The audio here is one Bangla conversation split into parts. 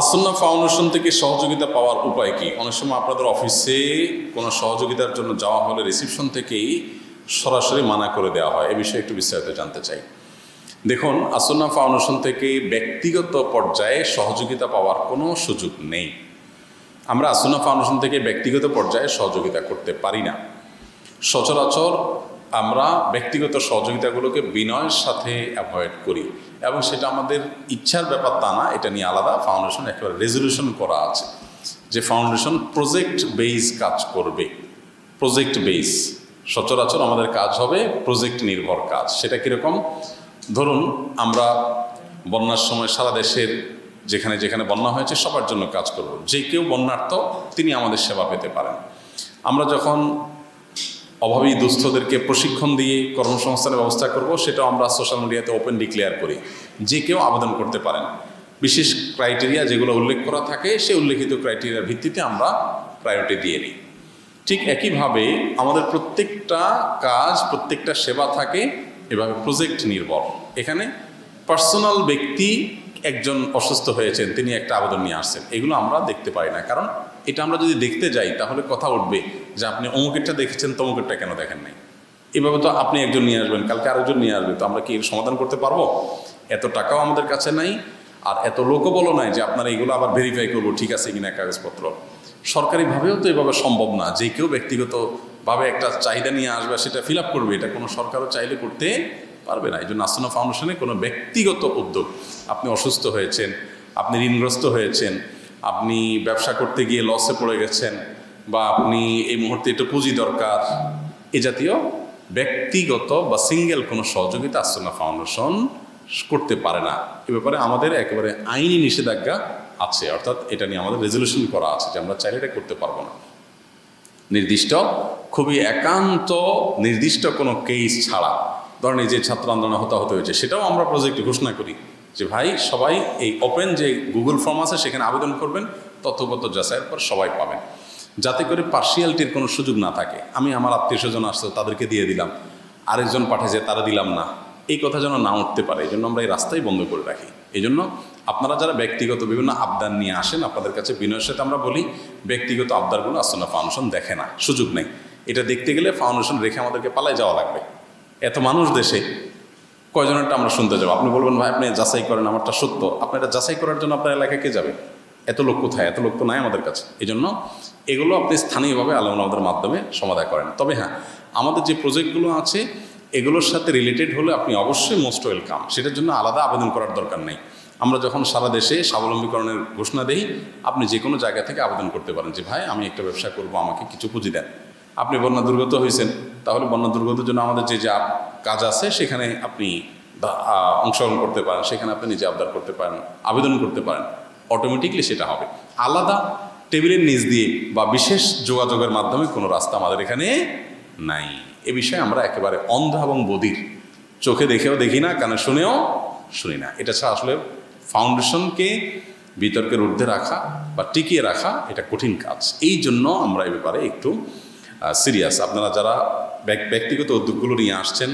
আসন্না ফাউন্ডেশন থেকে সহযোগিতা পাওয়ার উপায় কি? অনেক সময় আপনাদের অফিসে কোনো সহযোগিতার জন্য যাওয়া হলে রিসিপশন থেকেই সরাসরি মানা করে দেওয়া হয়। এ বিষয়ে একটু বিস্তারিত জানতে চাই। দেখুন, আসন্না ফাউন্ডেশন থেকে ব্যক্তিগত পর্যায়ে সহযোগিতা পাওয়ার কোনো সুযোগ নেই। আমরা আসন্না ফাউন্ডেশন থেকে ব্যক্তিগত পর্যায়ে সহযোগিতা করতে পারি না। সচরাচর আমরা ব্যক্তিগত সহযোগিতাগুলোকে বিনয়ের সাথে অ্যাভয়েড করি, এবং সেটা আমাদের ইচ্ছার ব্যাপার তা না। এটা নিয়ে আলাদা ফাউন্ডেশন একেবারে রেজলিউশন করা আছে যে ফাউন্ডেশন প্রজেক্ট বেস কাজ করবে। প্রজেক্ট বেস, সচরাচর আমাদের কাজ হবে প্রজেক্ট নির্ভর কাজ। সেটা কীরকম? ধরুন, আমরা বন্যার সময় সারা দেশের যেখানে যেখানে বন্যা হয়েছে সবার জন্য কাজ করব। যে কেউ বন্যার্থ তিনি আমাদের সেবা পেতে পারেন। আমরা যখন অভাবী দুস্থদেরকে প্রশিক্ষণ দিয়ে কর্মসংস্থানের ব্যবস্থা করব, সেটাও আমরা সোশ্যাল মিডিয়াতে ওপেন ডিক্লেয়ার করি। যে কেউ আবেদন করতে পারেন। বিশেষ ক্রাইটেরিয়া যেগুলো উল্লেখ করা থাকে, সেই উল্লেখিত ক্রাইটেরিয়ার ভিত্তিতে আমরা প্রায়োরিটি দিয়ে নিই। ঠিক একইভাবে আমাদের প্রত্যেকটা কাজ, প্রত্যেকটা সেবা থাকে এভাবে প্রজেক্ট নির্ভর। এখানে পার্সোনাল ব্যক্তি একজন অসুস্থ হয়েছেন, তিনি একটা আবেদন নিয়ে আসছেন, এগুলো আমরা দেখতে পাই না। কারণ এটা আমরা যদি দেখতে যাই তাহলে কথা উঠবে যে আপনি অমুকেরটা দেখেছেন, তমুকেরটা কেন দেখেন নাই। এভাবে তো আপনি একজন নিয়ে আসবেন, কালকে আরেকজন নিয়ে আসবে, তো আমরা কি এর সমাধান করতে পারবো? এত টাকাও আমাদের কাছে নাই, আর এত লোকবলও নাই যে আপনারা এগুলো আবার ভেরিফাই করবো ঠিক আছে কিনা কাগজপত্র। সরকারিভাবেও তো এভাবে সম্ভব না। যে কেউ ব্যক্তিগতভাবে একটা চাহিদা নিয়ে আসবে, সেটা ফিল আপ করবে, এটা কোনো সরকারও চাইলে করতে পারবে না। এই জন্য আসন্না ফাউন্ডেশনে কোনো ব্যক্তিগত উদ্যোগ, আপনি অসুস্থ হয়েছেন, আপনি ঋণগ্রস্ত হয়েছেন, আপনি ব্যবসা করতে গিয়ে লসে পড়ে গেছেন, বা আপনি এই মুহূর্তে একটু পুঁজি দরকার, এ জাতীয় ব্যক্তিগত বা সিঙ্গেল কোনো সহযোগিতা আসন্না ফাউন্ডেশন করতে পারে না। এ ব্যাপারে আমাদের একেবারে আইনি নিষেধাজ্ঞা আছে, অর্থাৎ এটা নিয়ে আমাদের রেজলিউশন করা আছে যে আমরা চাইলে এটা করতে পারবো না। নির্দিষ্ট, খুবই একান্ত নির্দিষ্ট কোনো কেস ছাড়া, ধরেন এই যে ছাত্র আন্দোলন হতাহত হয়েছে, সেটাও আমরা প্রজেক্ট ঘোষণা করি যে ভাই সবাই এই ওপেন যে গুগল ফর্ম আছে সেখানে আবেদন করবেন, তথ্যগত যাচাইয়ের পর সবাই পাবেন, যাতে করে পার্সিয়ালিটির কোনো সুযোগ না থাকে। আমি আমার আত্মীয় স্বজন আসতো তাদেরকে দিয়ে দিলাম, আরেকজন পাঠিয়েছে তারা দিলাম না, এই কথা যেন না উঠতে পারে। এই জন্য আমরা এই রাস্তাই বন্ধ করে রাখি। এই জন্য আপনারা যারা ব্যক্তিগত বিভিন্ন আবদার নিয়ে আসেন, আপনাদের কাছে বিনয়ের সাথে আমরা বলি ব্যক্তিগত আবদারগুলো আসন্না ফাউন্ডেশন দেখে না, সুযোগ নেই। এটা দেখতে গেলে ফাউন্ডেশন রেখে আমাদেরকে পালায় যাওয়া লাগবে। এত মানুষ দেশে, কয়জনেরটা আমরা শুনতে যাবো? আপনি বলবেন ভাই আপনি যাচাই করেন, আমারটা সত্য। আপনি এটা যাচাই করার জন্য আপনার এলাকায় কে যাবে? এত লোক কোথায়? এত লোক তো নাই আমাদের কাছে। এই জন্য এগুলো আপনি স্থানীয়ভাবে আমাদের মাধ্যমে সমাধান করেন। তবে হ্যাঁ, আমাদের যে প্রজেক্টগুলো আছে এগুলোর সাথে রিলেটেড হলে আপনি অবশ্যই মোস্ট ওয়েলকাম। সেটার জন্য আলাদা আবেদন করার দরকার নেই। আমরা যখন সারা দেশে স্বাবলম্বীকরণের ঘোষণা দেই, আপনি যে কোনো জায়গা থেকে আবেদন করতে পারেন যে ভাই আমি একটা ব্যবসা করব, আমাকে কিছু পুঁজি দেন। আপনি বন্যা দুর্গত হয়েছেন, তাহলে বন্যা দুর্গতের জন্য আমাদের যে যা কাজ আছে সেখানে আপনি অংশগ্রহণ করতে পারেন, সেখানে আপনি নিজে আবদার করতে পারেন, আবেদন করতে পারেন, অটোমেটিকলি সেটা হবে। আলাদা টেবিলের নিচ দিয়ে বা বিশেষ যোগাযোগের মাধ্যমে কোনো রাস্তা আমাদের এখানে নাই। এ বিষয়ে আমরা একেবারে অন্ধ এবং বধির, চোখে দেখেও দেখি না, কানে শুনেও শুনি না। এটা ছাড়া আসলে ফাউন্ডেশনকে বিতর্কের ঊর্ধ্বে রাখা বা টিকিয়ে রাখা এটা কঠিন কাজ। এই জন্য আমরা এই ব্যাপারে একটু সিরিয়াস। আপনারা যারা ব্যক্তিগত উদ্যোগগুলো নিয়ে আসছেন,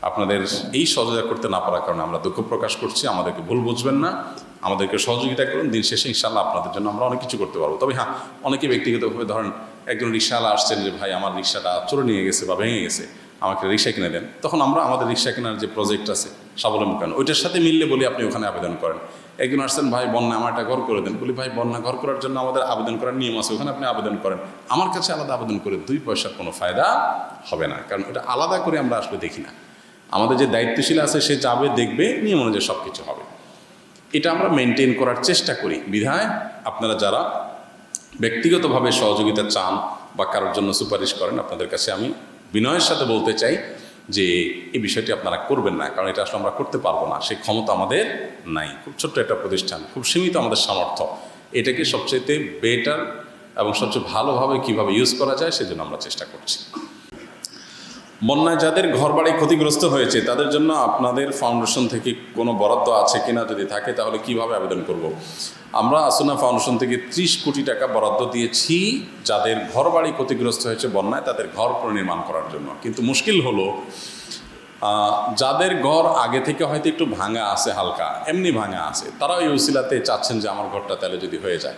আপনাদের এই সহযোগিতা করতে না পারার কারণে আমরা দুঃখ প্রকাশ করছি। আমাদেরকে ভুল বুঝবেন না, আমাদেরকে সহযোগিতা করুন। দিন শেষে ইনশাল্লাহ আপনাদের জন্য আমরা অনেক কিছু করতে পারবো। তবে হ্যাঁ, অনেকে ব্যক্তিগতভাবে ধরেন একজন রিক্সাওয়ালা আসছেন যে ভাই আমার রিক্সাটা চোরে নিয়ে গেছে বা ভেঙে গেছে, আমাকে রিক্সা কিনে দেন। তখন আমরা আমাদের রিক্সা কেনার যে প্রজেক্ট আছে স্বাবলম্বীকরণ, ওইটার সাথে মিললে বলি আপনি ওখানে আবেদন করেন। একজন আসছেন ভাই বন্যা আমার একটা ঘর করে দেন, বলি ভাই বন্যা ঘর করার জন্য আমাদের আবেদন করার নিয়ম আছে, ওখানে আপনি আবেদন করেন। আমার কাছে আলাদা আবেদন করে 2 পয়সার কোনো ফায়দা হবে না, কারণ এটা আলাদা করে আমরা আসলে দেখি না। আমাদের যে দায়িত্বশীল আছে সে যাবে, দেখবে, নিয়ম অনুযায়ী সব কিছু হবে। এটা আমরা মেনটেন করার চেষ্টা করি। বিধায় আপনারা যারা ব্যক্তিগতভাবে সহযোগিতা চান বা কারোর জন্য সুপারিশ করেন, আপনাদের কাছে আমি বিনয়ের সাথে বলতে চাই যে এই বিষয়টি আপনারা করবেন না, কারণ এটা আসলে আমরা করতে পারবো না, সেই ক্ষমতা আমাদের নাই। খুব ছোট্ট একটা প্রতিষ্ঠান, খুব সীমিত আমাদের সামর্থ্য। এটাকে সবচেয়ে বেটার এবং সবচেয়ে ভালোভাবে কীভাবে ইউজ করা যায় সেজন্য আমরা চেষ্টা করছি। বন্যায় যাদের ঘরবাড়ি ক্ষতিগ্রস্ত হয়েছে তাদের জন্য আপনাদের ফাউন্ডেশন থেকে কোনো বরাদ্দ আছে কিনা, যদি থাকে তাহলে কিভাবে আবেদন করব? আমরা আসন্না ফাউন্ডেশন থেকে 30 কোটি টাকা বরাদ্দ দিয়েছি যাদের ঘরবাড়ি ক্ষতিগ্রস্ত হয়েছে বন্যায়, তাদের ঘর পুনর্নির্মাণ করার জন্য। কিন্তু মুশকিল হলো যাদের ঘর আগে থেকে হয়তো একটু ভাঙা আছে, হালকা এমনি ভাঙা আছে, তারাও এই উসিলাতে চাচ্ছেন যে আমার ঘরটা তাহলে যদি হয়ে যায়।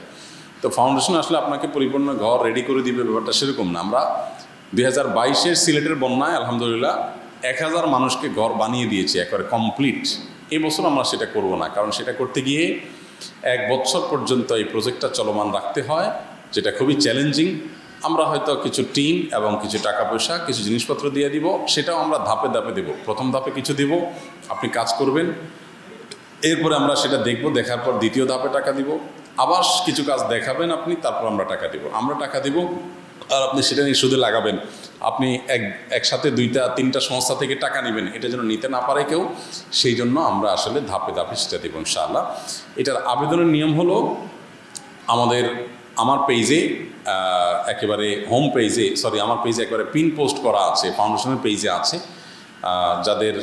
তো ফাউন্ডেশন আসলে আপনাকে পরিপূর্ণ ঘর রেডি করে দিবে, ব্যাপারটা সেরকম না। আমরা 2022-এর সিলেটের বন্যায় আলহামদুলিল্লাহ 1000 মানুষকে ঘর বানিয়ে দিয়েছি একেবারে কমপ্লিট। এই বছর আমরা সেটা করব না, কারণ সেটা করতে গিয়ে 1 বছর পর্যন্ত এই প্রজেক্টটা চলমান রাখতে হয়, যেটা খুবই চ্যালেঞ্জিং। আমরা হয়তো কিছু টিম এবং কিছু টাকা পয়সা, কিছু জিনিসপত্র দিয়ে দিব, সেটাও আমরা ধাপে ধাপে দেব। প্রথম ধাপে কিছু দিব, আপনি কাজ করবেন, এরপরে আমরা সেটা দেখব, দেখার পর দ্বিতীয় ধাপে টাকা দিব, আবার কিছু কাজ দেখাবেন আপনি, তারপর আমরা টাকা দিব। আমরা টাকা দিব আর আপনি সেটা নিয়ে সুদে লাগাবেন। আপনি একসাথে 2-3টা সংস্থা থেকে টাকা নেবেন, এটা যেন নিতে না পারে কেউ, সেই জন্য আমরা আসলে ধাপে ধাপে সেটা দেবো ইনশাআল্লাহ। এটার আবেদনের নিয়ম হলো আমার পেজে একেবারে হোম পেজে, আমার পেজে একেবারে পিন পোস্ট করা আছে, ফাউন্ডেশনের পেজে আছে। যাদের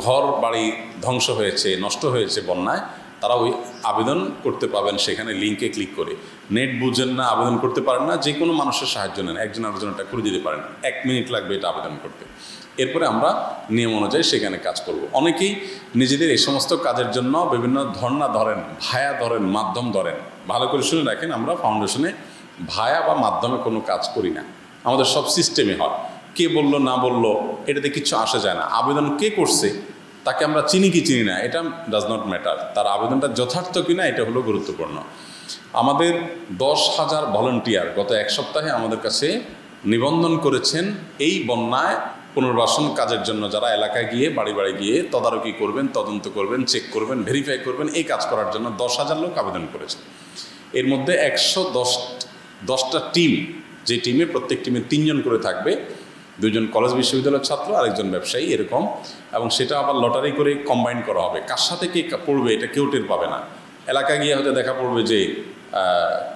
ঘর বাড়ি ধ্বংস হয়েছে, নষ্ট হয়েছে বন্যায়, তারা ওই আবেদন করতে পাবেন সেখানে লিঙ্কে ক্লিক করে। নেট বুঝেন না, আবেদন করতে পারেন না, যে কোনো মানুষের সাহায্য নেন, একজন আরেকজনটা করে দিতে পারেন। 1 মিনিট লাগবে এটা আবেদন করতে। এরপরে আমরা নিয়ম অনুযায়ী সেখানে কাজ করব। অনেকেই নিজেদের এই সমস্ত কাজের জন্য বিভিন্ন ধর্ণা ধরেন, ভায়া ধরেন, মাধ্যম ধরেন। ভালো করে শুনে রাখেন, আমরা ফাউন্ডেশনে ভায়া বা মাধ্যমে কোনো কাজ করি না, আমাদের সব সিস্টেমে হয়। কে বললো না বললো এটাতে কিছু আসে যায় না। আবেদন কে করছে তাকে আমরা চিনি কি চিনি না, এটা ডাজ নট ম্যাটার। তার আবেদনটা যথার্থ কিনা এটা হলো গুরুত্বপূর্ণ। আমাদের 10,000 ভলান্টিয়ার গত 1 সপ্তাহে আমাদের কাছে নিবন্ধন করেছেন এই বন্যায় পুনর্বাসন কাজের জন্য, যারা এলাকায় গিয়ে বাড়ি বাড়ি গিয়ে তদারকি করবেন, তদন্ত করবেন, চেক করবেন, ভেরিফাই করবেন, এই কাজ করার জন্য 10,000 লোক আবেদন করেছে। এর মধ্যে 110টা টিম, যে টিমে প্রত্যেক টিমে 3 জন করে থাকবে, 2 জন কলেজ বিশ্ববিদ্যালয়ের ছাত্র আর 1 জন ব্যবসায়ী, এরকম। এবং সেটা আবার লটারি করে কম্বাইন করা হবে। কার সাথে কে পড়বে এটা কেউ টের পাবে না। এলাকায় গিয়ে হয়তো দেখা পড়বে যে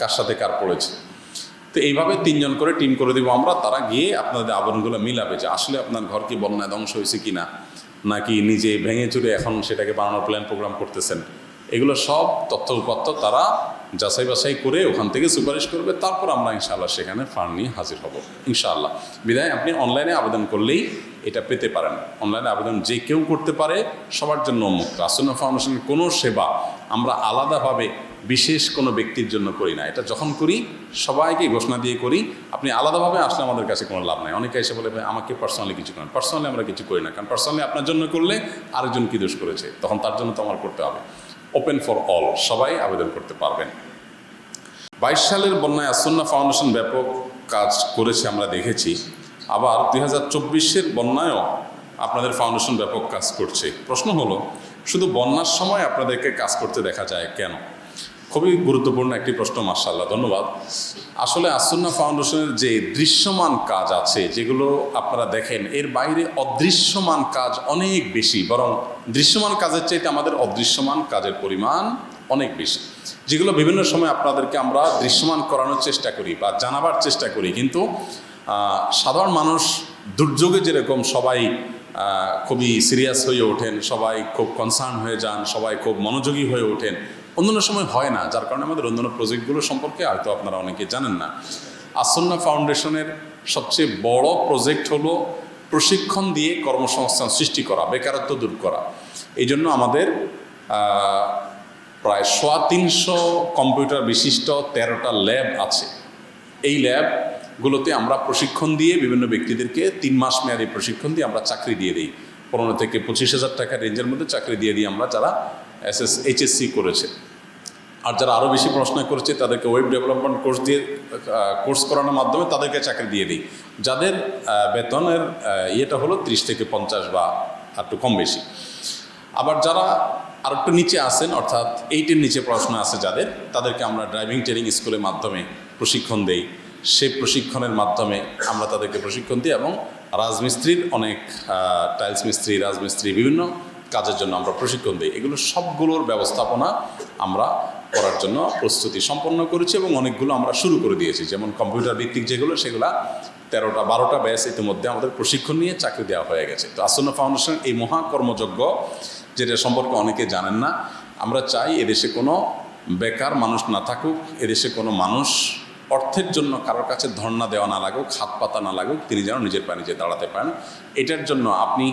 কার সাথে কার পড়েছে। তো এইভাবে 3 জন করে টিম করে দেবো আমরা। তারা গিয়ে আপনাদের আবরণগুলো মিলাবে যে আসলে আপনার ঘর কি বন্যায় ধ্বংস হয়েছে কি না, নাকি নিজে ভেঙে চুরে এখন সেটাকে বানানোর প্ল্যান প্রোগ্রাম করতেছেন। এগুলো সব তথ্য উপাত্ত তারা যাচাই বাছাই করে ওখান থেকে সুপারিশ করবে। তারপর আমরা ইনশাআল্লাহ সেখানে ফান্ড নিয়ে হাজির হব ইনশাআল্লাহ। বিধায় আপনি অনলাইনে আবেদন করলেই এটা পেতে পারেন। অনলাইনে আবেদন যে কেউ করতে পারে, সবার জন্য উন্মুক্ত। আসন্না ফাউন্ডেশনের কোনো সেবা আমরা আলাদাভাবে বিশেষ কোনো ব্যক্তির জন্য করি না। এটা যখন করি সবাইকে ঘোষণা দিয়ে করি। আপনি আলাদাভাবে আসলে আমাদের কাছে কোনো লাভ নাই। অনেকে এসে বলে আমাকে পার্সোনালি কিছু করেন। পার্সোনালি আমরা কিছু করি না, কারণ পার্সোনালি আপনার জন্য করলে আরেকজন কী দোষ করেছে, তখন তার জন্য তো আমার করতে হবে। ওপেন ফর অল, সবাই আবেদন করতে পারবেন। 22 সালের বন্যায় আসন্না ফাউন্ডেশন ব্যাপক কাজ করেছে, আমরা দেখেছি। আবার 2024-এর বন্যায়ও আপনাদের ফাউন্ডেশন ব্যাপক কাজ করছে। প্রশ্ন হলো, শুধু বন্যার সময় আপনাদেরকে কাজ করতে দেখা যায় কেন? খুবই গুরুত্বপূর্ণ একটি প্রশ্ন, মাশাআল্লাহ, ধন্যবাদ। আসলে আসন্না ফাউন্ডেশনের যে দৃশ্যমান কাজ আছে, যেগুলো আপনারা দেখেন, এর বাইরে অদৃশ্যমান কাজ অনেক বেশি। বরং দৃশ্যমান কাজের চাইতে আমাদের অদৃশ্যমান কাজের পরিমাণ অনেক বেশি, যেগুলো বিভিন্ন সময় আপনাদেরকে আমরা দৃশ্যমান করানোর চেষ্টা করি বা জানাবার চেষ্টা করি। কিন্তু সাধারণ মানুষ দুর্যোগে যেরকম সবাই খুবই সিরিয়াস হয়ে ওঠেন, সবাই খুব কনসার্ন হয়ে যান, সবাই খুব মনোযোগী হয়ে ওঠেন, অন্যান্য সময় হয় না। যার কারণে আমাদের অন্যান্য প্রজেক্টগুলো সম্পর্কে হয়তো আপনারা অনেকে জানেন না। আসন্না ফাউন্ডেশনের সবচেয়ে বড় প্রজেক্ট হলো প্রশিক্ষণ দিয়ে কর্মসংস্থান সৃষ্টি করা, বেকারত্ব দূর করা। এই জন্য আমাদের প্রায় 350 কম্পিউটার বিশিষ্ট 13টা ল্যাব আছে। এই ল্যাবগুলোতে আমরা প্রশিক্ষণ দিয়ে বিভিন্ন ব্যক্তিদেরকে 3 মাস মেয়াদী প্রশিক্ষণ দিয়ে আমরা চাকরি দিয়ে দিই। 15 থেকে 25,000 টাকা রেঞ্জের মধ্যে চাকরি দিয়ে দিই আমরা, যারা HSC করেছে। আর যারা আরও বেশি পড়াশোনা করেছে তাদেরকে ওয়েব ডেভেলপমেন্ট কোর্স করানোর মাধ্যমে তাদেরকে চাকরি দিয়ে দিই, যাদের বেতনের ইয়েটা হলো 30 থেকে 50 বা একটু কম বেশি। আবার যারা আর একটু নিচে আসেন, অর্থাৎ 8-এর নিচে পড়াশোনা আছে যাদের, তাদেরকে আমরা ড্রাইভিং ট্রেনিং স্কুলের মাধ্যমে প্রশিক্ষণ দেই। সেই প্রশিক্ষণের মাধ্যমে আমরা তাদেরকে প্রশিক্ষণ দিই। এবং রাজমিস্ত্রির অনেক টাইলস মিস্ত্রি, রাজমিস্ত্রি, বিভিন্ন কাজের জন্য আমরা প্রশিক্ষণ দিই। এগুলো সবগুলোর ব্যবস্থাপনা আমরা করার জন্য প্রস্তুতি সম্পন্ন করেছি এবং অনেকগুলো আমরা শুরু করে দিয়েছি। যেমন কম্পিউটার ভিত্তিক যেগুলো, সেগুলো 13-12টা ব্যাচ ইতিমধ্যে আমাদের প্রশিক্ষণ নিয়ে চাকরি দেওয়া হয়ে গেছে। তো আসন্না ফাউন্ডেশন এই মহাকর্মযজ্ঞ, যেটা সম্পর্কে অনেকে জানেন না, আমরা চাই এদেশে কোনো বেকার মানুষ না থাকুক, এদেশে কোনো মানুষ অর্থের জন্য কারোর কাছে ধর্ণা দেওয়া না লাগুক, হাত পাতা না লাগুক, তিনি যেন নিজের পায়ে নিজে দাঁড়াতে পারেন। এটার জন্য আপনি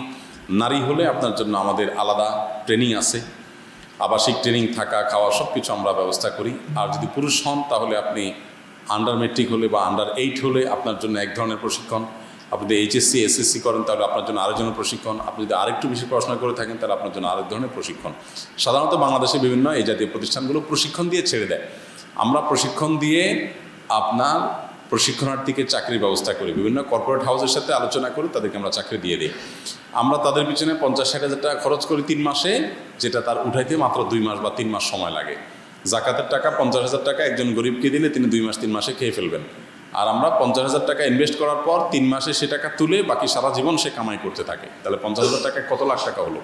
নারী হলে আপনার জন্য আমাদের আলাদা ট্রেনিং আছে, আবাসিক ট্রেনিং, থাকা খাওয়া সব কিছু আমরা ব্যবস্থা করি। আর যদি পুরুষ হন তাহলে আপনি আন্ডার মেট্রিক হলে বা আন্ডার 8 হলে আপনার জন্য এক ধরনের প্রশিক্ষণ, আপনি যদি এইচএসসি এসএসসি করেন তাহলে আপনার জন্য আরেক ধরনের প্রশিক্ষণ, আপনি যদি আরেকটু বেশি পড়াশোনা করে থাকেন তাহলে আপনার জন্য আরেক ধরনের প্রশিক্ষণ। সাধারণত বাংলাদেশে বিভিন্ন এই জাতীয় প্রতিষ্ঠানগুলো প্রশিক্ষণ দিয়ে ছেড়ে দেয়। আমরা প্রশিক্ষণ দিয়ে আপনার প্রশিক্ষণার্থীকে চাকরির ব্যবস্থা করি, বিভিন্ন কর্পোরেট হাউসের সাথে আলোচনা করে তাদেরকে আমরা চাকরি দিয়ে দিই। আমরা তাদের পিছনে 50-60 হাজার টাকা খরচ করি 3 মাসে, যেটা তার উঠাইতে মাত্র 2 মাস বা 3 মাস সময় লাগে। জাকাতের টাকা 50,000 টাকা একজন গরিবকে দিলে তিনি 2 মাস 3 মাসে খেয়ে ফেলবেন। আর আমরা 50,000 টাকা ইনভেস্ট করার পর 3 মাসে সে টাকা তুলে বাকি সারা জীবন সে কামাই করতে থাকে। তাহলে 50,000 টাকায় কত লাখ টাকা হলো।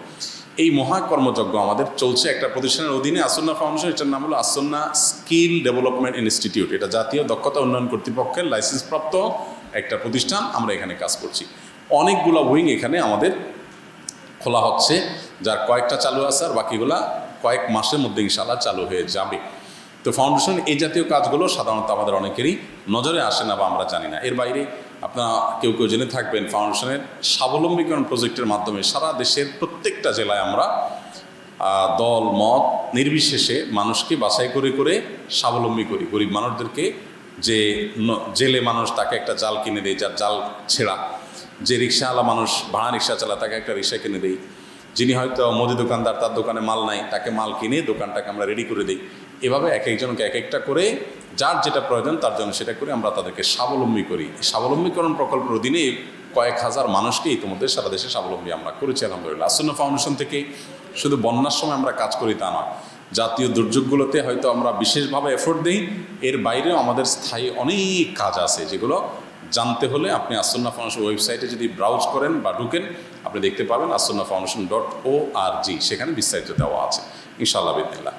এই মহা কর্মযজ্ঞ আমাদের চলছে একটা প্রতিষ্ঠানের অধীনে, আসন্না ফাউন্ডেশন। এটার নাম হলো আসন্না স্কিল ডেভেলপমেন্ট ইনস্টিটিউট। এটা জাতীয় দক্ষতা উন্নয়ন কর্তৃপক্ষের লাইসেন্সপ্রাপ্ত একটা প্রতিষ্ঠান। আমরা এখানে কাজ করছি। অনেকগুলো উইং এখানে আমাদের খোলা হচ্ছে, যার কয়েকটা চালু আছে আর বাকিগুলা কয়েক মাসের মধ্যে ইনশাআল্লাহ চালু হয়ে যাবে। তো ফাউন্ডেশন এই জাতীয় কাজগুলো সাধারণত আমাদের অনেকেরই নজরে আসে না বা আমরা জানি না। এর বাইরে আপনারা কেউ কেউ জেনে থাকবেন, ফাউন্ডেশনের স্বাবলম্বীকরণ প্রজেক্টের মাধ্যমে সারা দেশের প্রত্যেকটা জেলায় আমরা দল মত নির্বিশেষে মানুষকে বাছাই করে করে স্বাবলম্বী করি। গরিব মানুষদেরকে, যে জেলে মানুষ তাকে একটা জাল কিনে দেয়, যার জাল ছেঁড়া, যে রিক্সাওয়ালা মানুষ ভাড়া রিক্সা চালায় তাকে একটা রিক্সা কিনে দেই, যিনি হয়তো মুদি দোকানদার তার দোকানে মাল নাই তাকে মাল কিনে দোকানটাকে আমরা রেডি করে দিই। এভাবে এক একজনকে এক একটা করে যার যেটা প্রয়োজন তার জন্য সেটা করে আমরা তাদেরকে স্বাবলম্বী করি। স্বাবলম্বীকরণ প্রকল্পের অধীনে কয়েক হাজার মানুষকে ইতিমধ্যে সারা দেশে স্বাবলম্বী আমরা করেছি আলহামদুলিল্লাহ। আসন্না ফাউন্ডেশন থেকে শুধু বন্যার সময় আমরা কাজ করি তা নয়, জাতীয় দুর্যোগগুলোতে হয়তো আমরা বিশেষভাবে এফোর্ট দিই। এর বাইরেও আমাদের স্থায়ী অনেক কাজ আছে, যেগুলো জানতে হলে আপনি আসন্না ফাউন্ডেশন ওয়েবসাইটে যদি ব্রাউজ করেন বা ঢুকেন আপনি দেখতে পাবেন আসন্না ফাউন্ডেশন .org, সেখানে বিস্তারিত দেওয়া আছে ইনশাআল্লাহ বিদিনিল্লাহ।